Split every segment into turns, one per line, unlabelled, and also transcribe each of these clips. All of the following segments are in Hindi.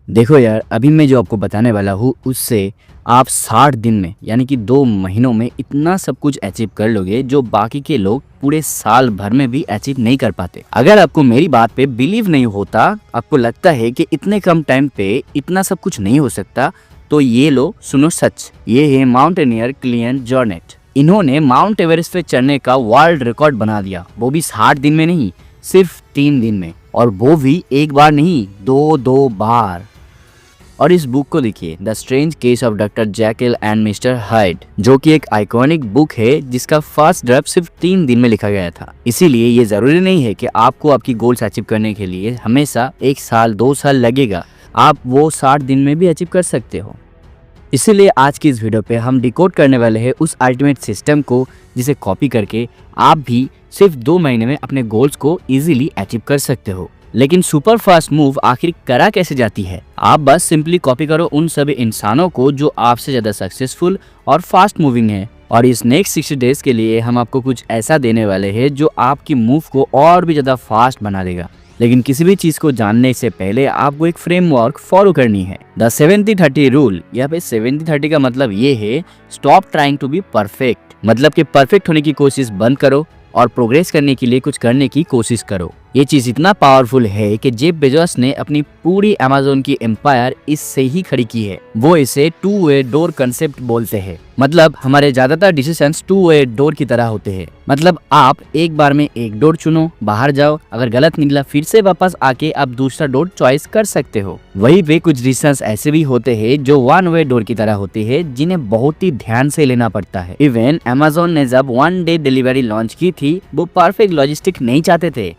देखो यार, अभी मैं जो आपको बताने वाला हूँ उससे आप 60 दिन में यानी कि 2 महीनों में इतना सब कुछ अचीव कर लोगे जो बाकी के लोग पूरे साल भर में भी अचीव नहीं कर पाते। अगर आपको मेरी बात पे बिलीव नहीं होता, आपको लगता है कि इतने कम टाइम पे इतना सब कुछ नहीं हो सकता, तो ये लो सुनो सच। ये है माउंटेनियर क्लियन जॉर्नेट। इन्होंने माउंट एवरेस्ट पे चढ़ने का वर्ल्ड रिकॉर्ड बना दिया, वो भी 60 दिन में नहीं, सिर्फ 3 दिन में, और वो भी एक बार नहीं, दो बार। और इस बुक को देखिए, the strange case of doctor Jekyll and mister hide, जो कि एक आइकॉनिक बुक है जिसका फर्स्ट ड्राफ्ट सिर्फ 3 दिन में लिखा गया था। इसीलिए ये जरूरी नहीं है कि आपको आपकी गोल्स अचीव करने के लिए हमेशा 1 साल 2 साल लगेगा, आप वो 60 दिन में भी अचीव कर सकते हो। इसीलिए आज की इस वीडियो पे हम डिकोड करने वाले हैं उस अल्टीमेट सिस्टम को जिसे कॉपी करके आप भी सिर्फ 2 महीने में अपने गोल्स को इजीली अचीव कर सकते हो। लेकिन सुपर फास्ट मूव आखिर करा कैसे जाती है? आप बस सिंपली कॉपी करो उन सभी इंसानों को जो आपसे ज्यादा सक्सेसफुल और फास्ट मूविंग है, और इस नेक्स्ट 60 डेज के लिए हम आपको कुछ ऐसा देने वाले हैं जो आपकी मूव को और भी ज्यादा फास्ट बना देगा। लेकिन किसी भी चीज को जानने से पहले आपको एक फ्रेमवर्क फॉलो करनी है। The 70-30 rule. यहाँ पे 70-30 का मतलब ये है, stop trying to be perfect, मतलब कि परफेक्ट होने की कोशिश बंद करो और प्रोग्रेस करने के लिए कुछ करने की कोशिश करो। ये चीज इतना पावरफुल है कि जेफ बेजोस ने अपनी पूरी अमेज़न की एम्पायर इससे ही खड़ी की है। वो इसे 2 वे डोर कंसेप्ट बोलते हैं। मतलब हमारे ज्यादातर डिसीजंस 2 वे डोर की तरह होते हैं। मतलब आप एक बार में एक डोर चुनो, बाहर जाओ, अगर गलत निकला फिर से वापस आके आप दूसरा डोर चॉइस कर सकते हो। वहीं पे कुछ डिसीजंस ऐसे भी होते हैं जो 1 वे डोर की तरह होते हैं, जिन्हें बहुत ही ध्यान से लेना पड़ता है। इवन अमेज़न ने जब 1 डे डिलीवरी लॉन्च की थी, वो परफेक्ट लॉजिस्टिक नहीं चाहते थे।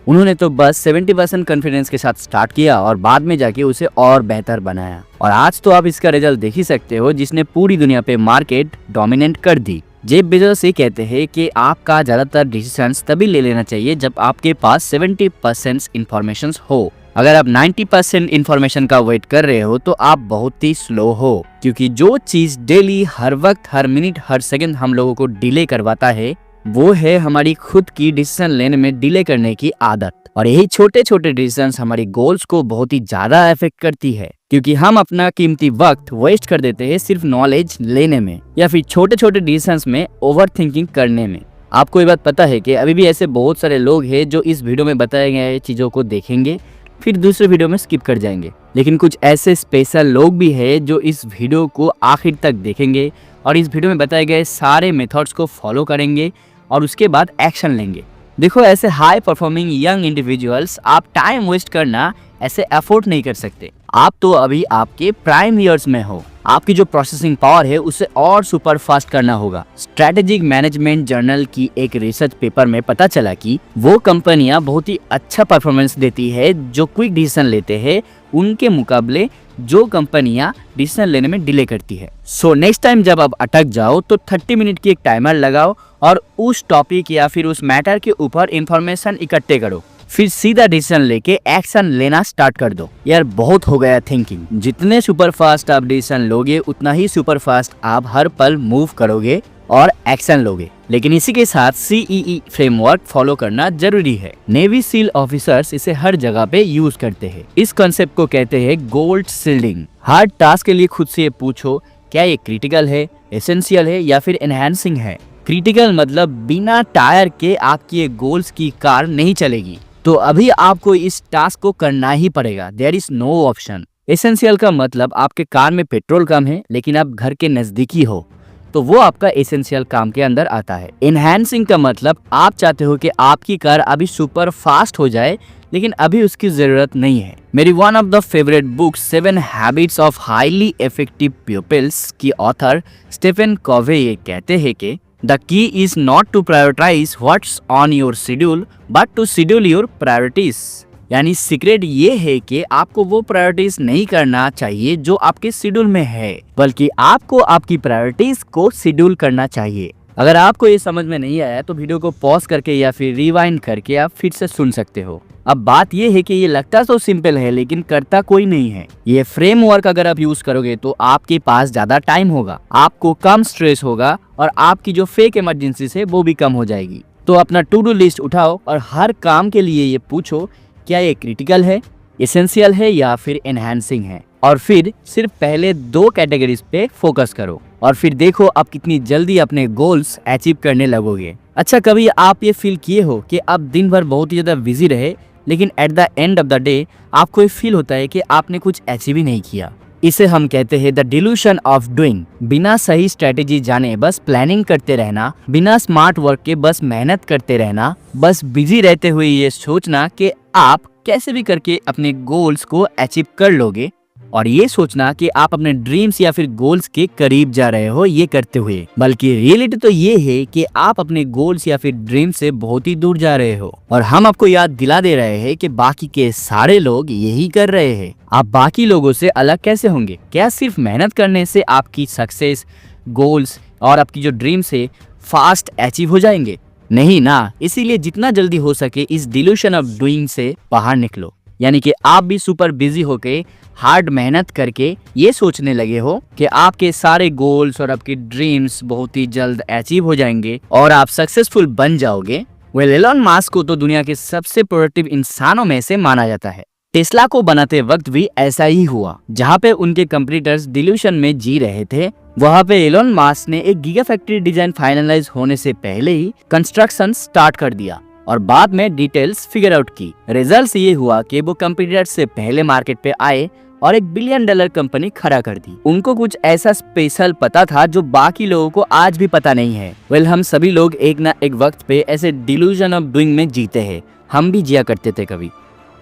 उन्होंने तो बस 70% कॉन्फिडेंस के साथ स्टार्ट किया और बाद में जाके उसे और बेहतर बनाया। और आज तो आप इसका रिजल्ट देख ही सकते हो, जिसने पूरी दुनिया पे मार्केट डोमिनेट कर दी। जेफ बेजोस ये कहते हैं कि आपका ज्यादातर डिसीजंस तभी ले लेना चाहिए जब आपके पास 70% इंफॉर्मेशन हो। अगर आप 90% इंफॉर्मेशन का वेट कर रहे हो तो आप बहुत ही स्लो हो, क्योंकि जो चीज डेली, हर वक्त, हर मिनट, हर सेकंड हम लोगों को डिले करवाता है, वो है हमारी खुद की डिसीजन लेने में डिले करने की आदत। और यही छोटे छोटे डिसीजंस हमारी गोल्स को बहुत ही ज्यादा अफेक्ट करती है, क्योंकि हम अपना कीमती वक्त वेस्ट कर देते हैं सिर्फ नॉलेज लेने में या फिर छोटे छोटे डिसीजंस में ओवर थिंकिंग करने में। आपको ये बात पता है कि अभी भी ऐसे बहुत सारे लोग हैं जो इस वीडियो में बताए गए चीजों को देखेंगे फिर दूसरे वीडियो में स्किप कर जाएंगे, लेकिन कुछ ऐसे स्पेशल लोग भी हैं जो इस वीडियो को आखिर तक देखेंगे और इस वीडियो में बताए गए सारे मेथड्स को फॉलो करेंगे और उसके बाद एक्शन लेंगे। देखो, ऐसे हाई परफॉर्मिंग यंग इंडिविजुअल्स आप टाइम वेस्ट करना ऐसे अफोर्ड नहीं कर सकते। आप तो अभी आपके प्राइम ईयर्स में हो, आपकी जो प्रोसेसिंग पावर है उसे और सुपर फास्ट करना होगा। स्ट्रेटेजिक मैनेजमेंट जर्नल की एक रिसर्च पेपर में पता चला कि वो कंपनियां बहुत ही अच्छा परफॉर्मेंस देती है जो क्विक डिसीजन लेते हैं, उनके मुकाबले जो कंपनियां डिसीजन लेने में डिले करती है। सो नेक्स्ट टाइम जब आप अटक जाओ तो 30 मिनट की एक टाइमर लगाओ और उस टॉपिक या फिर उस मैटर के ऊपर इंफॉर्मेशन इकट्ठे करो, फिर सीधा डिसीजन लेके एक्शन लेना स्टार्ट कर दो। यार बहुत हो गया थिंकिंग। जितने सुपर फास्ट आप डिसीजन लोगे उतना ही सुपर फास्ट आप हर पल मूव करोगे और एक्शन लोगे। लेकिन इसी के साथ CEE फ्रेमवर्क फॉलो करना जरूरी है। नेवी सील ऑफिसर्स इसे हर जगह पे यूज करते हैं। इस कॉन्सेप्ट को कहते हैं गोल्ड शील्डिंग। हर टास्क के लिए खुद से ये पूछो, क्या ये क्रिटिकल है, एसेंशियल है या फिर एनहांसिंग है। क्रिटिकल मतलब बिना टायर के आपकी ये गोल्स की कार नहीं चलेगी, तो अभी आपको इस टास्क को करना ही पड़ेगा। There is no option. Essential का मतलब आपके कार में पेट्रोल कम है लेकिन आप घर के नजदीकी हो, तो वो आपका एसेंशियल काम के अंदर आता है। एनहांसिंग का मतलब आप चाहते हो कि आपकी कार अभी सुपर फास्ट हो जाए लेकिन अभी उसकी जरूरत नहीं है। मेरी one of the favourite book 7 habits of highly effective peoples की ऑथर स्टीफन कॉवे ये कहते हैं कि the key is not to prioritise what's on your schedule but to schedule your priorities. यानी सीक्रेट ये है कि आपको वो प्रायोरिटीज नहीं करना चाहिए जो आपके शेड्यूल में है, बल्कि आपको आपकी प्रायोरिटीज को शेड्यूल करना चाहिए। अगर आपको ये समझ में नहीं आया तो वीडियो को पॉज करके या फिर रिवाइंड करके आप फिर से सुन सकते हो। अब बात ये है कि ये लगता तो सिंपल है लेकिन करता कोई नहीं है। ये फ्रेमवर्क अगर आप यूज करोगे तो आपके पास ज्यादा टाइम होगा, आपको कम स्ट्रेस होगा और आपकी जो फेक इमरजेंसी है वो भी कम हो जाएगी। तो अपना टू डू लिस्ट उठाओ और हर काम के लिए ये पूछो, क्या ये क्रिटिकल है, एसेंशियल है या फिर एनहांसिंग है, और फिर सिर्फ पहले 2 कैटेगरीज पे फोकस करो और फिर देखो आप कितनी जल्दी अपने गोल्स अचीव करने लगोगे। अच्छा, कभी आप ये फील किए हो कि आप दिन भर बहुत ही ज्यादा बिजी रहे लेकिन at the end of the day आपको ये फील होता है कि आपने कुछ अचीव ही नहीं किया। इसे हम कहते हैं द डिल्यूशन ऑफ डूइंग। बिना सही स्ट्रेटेजी जाने बस प्लानिंग करते रहना, बिना स्मार्ट वर्क के बस मेहनत करते रहना, बस बिजी रहते हुए ये सोचना कि आप कैसे भी करके अपने गोल्स को अचीव कर लोगे, और ये सोचना कि आप अपने ड्रीम्स या फिर गोल्स के करीब जा रहे हो ये करते हुए, बल्कि रियलिटी तो ये है कि आप अपने गोल्स या फिर ड्रीम से बहुत ही दूर जा रहे हो। और हम आपको याद दिला दे रहे हैं कि बाकी के सारे लोग यही कर रहे हैं। आप बाकी लोगों से अलग कैसे होंगे? क्या सिर्फ मेहनत करने से आपकी सक्सेस, गोल्स और आपकी जो ड्रीम्स है फास्ट अचीव हो जाएंगे? नहीं ना। इसीलिए जितना जल्दी हो सके इस डिल्यूशन ऑफ डूइंग से बाहर निकलो, यानी कि आप भी सुपर बिजी होके हार्ड मेहनत करके ये सोचने लगे हो कि आपके सारे गोल्स और आपके ड्रीम्स बहुत ही जल्द अचीव हो जाएंगे और आप सक्सेसफुल बन जाओगे। एलन मास्क को तो दुनिया के सबसे प्रोडक्टिव इंसानों में से माना जाता है। टेस्ला को बनाते वक्त भी ऐसा ही हुआ। जहाँ पे उनके कंपटीटर्स डिल्यूशन में जी रहे थे, वहाँ पे एलन मास्क ने एक गीगा फैक्ट्री डिजाइन फाइनलाइज होने से पहले ही कंस्ट्रक्शन स्टार्ट कर दिया और बाद में डिटेल्स फिगर आउट की। रिजल्ट ये हुआ कि वो कंपटीटर्स से पहले मार्केट पे आए और $1 बिलियन कंपनी खड़ा कर दी। उनको कुछ ऐसा स्पेशल पता था जो बाकी लोगों को आज भी पता नहीं है। हम सभी लोग एक ना एक वक्त पे ऐसे डिल्यूजन ऑफ डूइंग में जीते हैं। हम भी जिया करते थे कभी,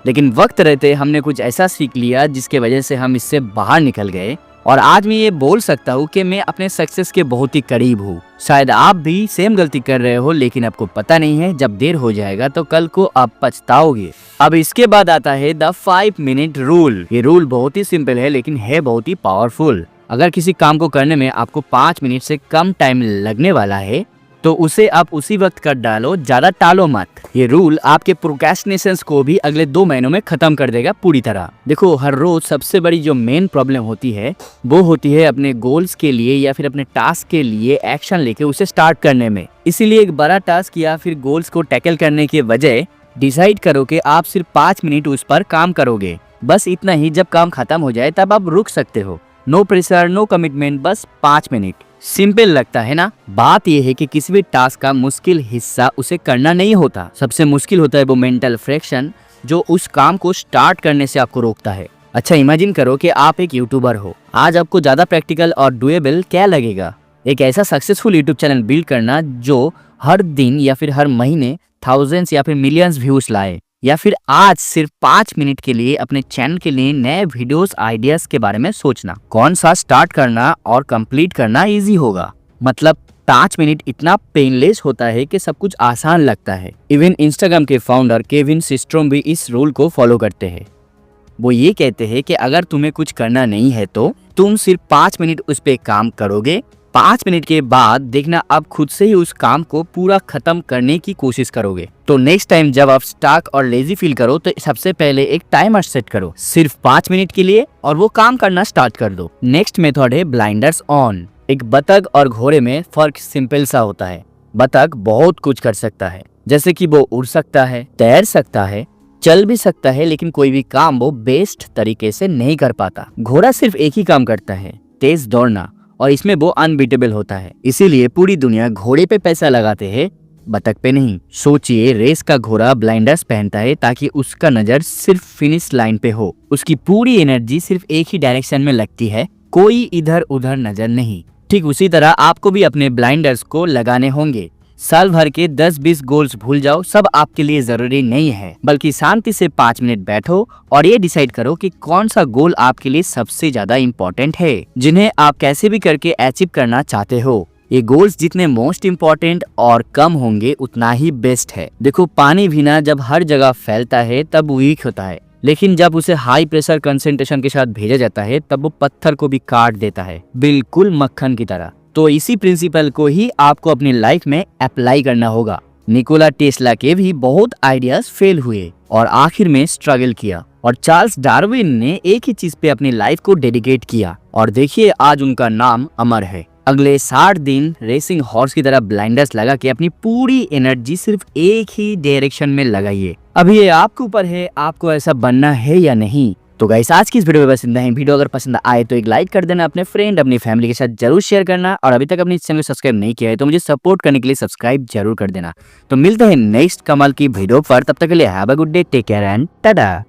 लेकिन वक्त रहते हमने कुछ ऐसा सीख लिया जिसके वजह से हम इससे बाहर निकल गए और आज मैं ये बोल सकता हूँ कि मैं अपने सक्सेस के बहुत ही करीब हूँ। शायद आप भी सेम गलती कर रहे हो लेकिन आपको पता नहीं है। जब देर हो जाएगा तो कल को आप पछताओगे। अब इसके बाद आता है द 5 मिनट रूल। ये रूल बहुत ही सिंपल है लेकिन है बहुत ही पावरफुल। अगर किसी काम को करने में आपको 5 मिनट से कम टाइम लगने वाला है तो उसे आप उसी वक्त कर डालो, ज्यादा टालो मत। ये रूल आपके प्रोक्रेस्टिनेशंस को भी अगले 2 महीनों में खत्म कर देगा पूरी तरह। देखो, हर रोज सबसे बड़ी जो मेन प्रॉब्लम होती है वो होती है अपने गोल्स के लिए या फिर अपने टास्क के लिए एक्शन लेके उसे स्टार्ट करने में। इसीलिए एक बड़ा टास्क या फिर गोल्स को टैकल करने के बजाय डिसाइड करो कि आप सिर्फ 5 मिनट उस पर काम करोगे। बस इतना ही। जब काम खत्म हो जाए तब आप रुक सकते हो। नो प्रेशर, नो कमिटमेंट, बस 5 मिनट। सिंपल लगता है ना? बात यह है कि किसी भी टास्क का मुश्किल हिस्सा उसे करना नहीं होता। सबसे मुश्किल होता है वो मेंटल फ्रिक्शन जो उस काम को स्टार्ट करने से आपको रोकता है। अच्छा, इमेजिन करो कि आप एक यूट्यूबर हो। आज आपको ज्यादा प्रैक्टिकल और डुएबल क्या लगेगा? एक ऐसा सक्सेसफुल यूट्यूब चैनल बिल्ड करना जो हर दिन या फिर हर महीने थाउजेंड्स या फिर मिलियंस व्यूज लाए, या फिर आज सिर्फ 5 मिनट के लिए अपने चैनल के लिए नए वीडियोस आइडियाज के बारे में सोचना। कौन सा स्टार्ट करना और कंप्लीट करना इजी होगा? मतलब 5 मिनट इतना पेनलेस होता है कि सब कुछ आसान लगता है। इवन इंस्टाग्राम के फाउंडर केविन सिस्ट्रोम भी इस रूल को फॉलो करते हैं। वो ये कहते हैं कि अगर तुम्हें कुछ करना नहीं है तो तुम सिर्फ 5 मिनट उस पर काम करोगे। 5 मिनट के बाद देखना आप खुद से ही उस काम को पूरा खत्म करने की कोशिश करोगे। तो नेक्स्ट टाइम जब आप स्टक और लेजी फील करो तो सबसे पहले एक टाइमर सेट करो सिर्फ 5 मिनट के लिए और वो काम करना स्टार्ट कर दो। नेक्स्ट मेथड है ब्लाइंडर्स ऑन। एक बतख और घोड़े में फर्क सिंपल सा होता है। बतख बहुत कुछ कर सकता है, जैसे कि वो उड़ सकता है, तैर सकता है, चल भी सकता है, लेकिन कोई भी काम वो बेस्ट तरीके से नहीं कर पाता। घोड़ा सिर्फ एक ही काम करता है, तेज दौड़ना, और इसमें वो अनबीटेबल होता है। इसीलिए पूरी दुनिया घोड़े पे पैसा लगाते हैं, बतख पे नहीं। सोचिए, रेस का घोड़ा ब्लाइंडर्स पहनता है ताकि उसका नजर सिर्फ फिनिश लाइन पे हो। उसकी पूरी एनर्जी सिर्फ एक ही डायरेक्शन में लगती है, कोई इधर उधर नजर नहीं। ठीक उसी तरह आपको भी अपने ब्लाइंडर्स को लगाने होंगे। साल भर के 10-20 गोल्स भूल जाओ, सब आपके लिए जरूरी नहीं है। बल्कि शांति से 5 मिनट बैठो और ये डिसाइड करो कि कौन सा गोल आपके लिए सबसे ज्यादा इम्पोर्टेंट है, जिन्हें आप कैसे भी करके अचीव करना चाहते हो। ये गोल्स जितने मोस्ट इम्पोर्टेंट और कम होंगे उतना ही बेस्ट है। देखो, पानी भी ना जब हर जगह फैलता है तब वीक होता है, लेकिन जब उसे हाई प्रेशर कंसंट्रेशन के साथ भेजा जाता है तब वो पत्थर को भी काट देता है, बिल्कुल मक्खन की तरह। तो इसी प्रिंसिपल को ही आपको अपनी लाइफ में अप्लाई करना होगा। निकोला टेस्ला के भी बहुत आइडियाज फेल हुए और आखिर में स्ट्रगल किया, और चार्ल्स डार्विन ने एक ही चीज पे अपनी लाइफ को डेडिकेट किया और देखिए आज उनका नाम अमर है। अगले 60 दिन रेसिंग हॉर्स की तरह ब्लाइंडर्स लगा के अपनी पूरी एनर्जी सिर्फ एक ही डायरेक्शन में लगाइए। अभी ये आपके ऊपर है, आपको ऐसा बनना है या नहीं। तो गाइस आज की इस वीडियो में बस इतना ही। वीडियो अगर पसंद आए तो एक लाइक कर देना, अपने फ्रेंड अपनी फैमिली के साथ जरूर शेयर करना, और अभी तक अपने चैनल को सब्सक्राइब नहीं किया है तो मुझे सपोर्ट करने के लिए सब्सक्राइब जरूर कर देना। तो मिलते हैं नेक्स्ट कमाल की वीडियो पर, तब तक के लिए have a good day, take care and Tata.